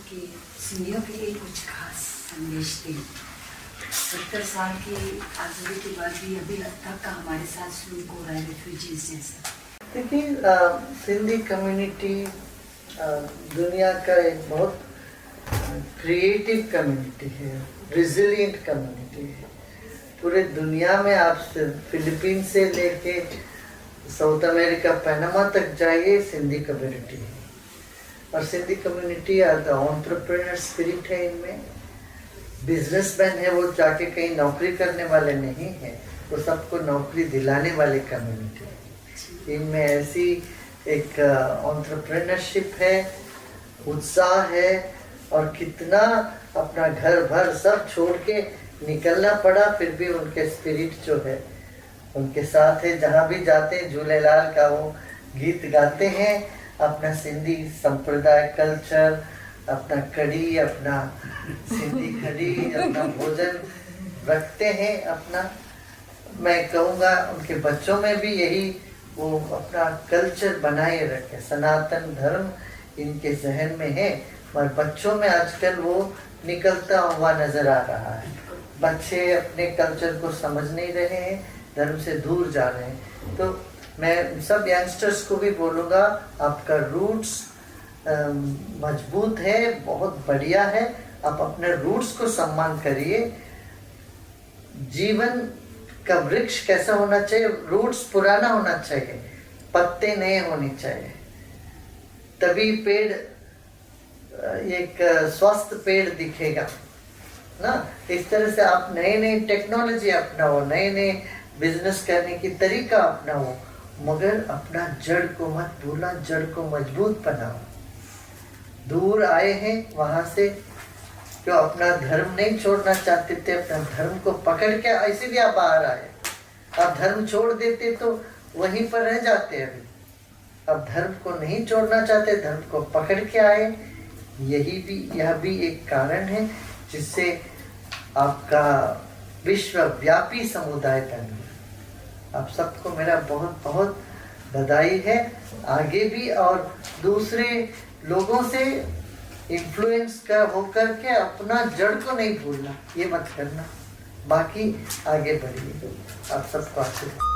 कि सिंधियों के लिए कुछ खास संदेश दें। 70 साल की आज़ादी के बाद भी अभी तक का हमारे साथ सलूक हो रहा है रेफ्यूजीज जैसा। देखिए, सिंधी कम्युनिटी दुनिया का एक बहुत क्रिएटिव कम्युनिटी है, रिजिलिएंट कम्युनिटी है। पूरे दुनिया में आप फिलीपीन से लेके साउथ अमेरिका पनामा तक जाइए, सिंधी कम्युनिटी है। और सिंधी कम्युनिटी एंटरप्रेन्योर स्पिरिट है इनमें। बिजनेसमैन है, वो जाके कहीं नौकरी करने वाले नहीं है, वो सबको नौकरी दिलाने वाले कम्युनिटी है। इनमें ऐसी एक एंटरप्रेन्योरशिप है, उत्साह है, और कितना अपना घर भर सब छोड़ के निकलना पड़ा, फिर भी उनके स्पिरिट जो है उनके साथ है। जहाँ भी जाते हैं झूलेलाल का वो गीत गाते हैं, अपना सिंधी संप्रदाय कल्चर, अपना कढ़ी, अपना सिंधी कढ़ी, अपना भोजन रखते हैं अपना। मैं कहूँगा उनके बच्चों में भी यही वो अपना कल्चर बनाए रखे। सनातन धर्म इनके जहन में है, मगर बच्चों में आजकल वो निकलता हुआ नजर आ रहा है। बच्चे अपने कल्चर को समझ नहीं रहे हैं, धर्म से दूर जा रहे हैं। तो मैं सब यंगस्टर्स को भी बोलूँगा, आपका रूट्स मजबूत है, बहुत बढ़िया है, आप अपने रूट्स को सम्मान करिए। जीवन का वृक्ष कैसा होना चाहिए? रूट्स पुराना होना चाहिए, पत्ते नए होने चाहिए, तभी पेड़ एक स्वस्थ पेड़ दिखेगा ना। इस तरह से आप नए नए टेक्नोलॉजी अपनाओ, नए नए बिजनेस करने की तरीका अपनाओ, मगर अपना जड़ को मत भूलना, जड़ को मजबूत बनाओ। दूर आए हैं वहां से, जो अपना धर्म नहीं छोड़ना चाहते थे, अपना धर्म को पकड़ के ऐसे भी आप बाहर आए। आप धर्म छोड़ देते तो वहीं पर रह जाते। अभी अब धर्म को नहीं छोड़ना चाहते, धर्म को पकड़ के आए। यह भी एक कारण है जिससे आपका विश्वव्यापी समुदाय बन गया। आप सबको मेरा बहुत बहुत बधाई है। आगे भी और दूसरे लोगों से इन्फ्लुएंस होकर के अपना जड़ को नहीं भूलना, ये मत करना। बाकी आगे बढ़िए। आप सबको आशीर्वाद।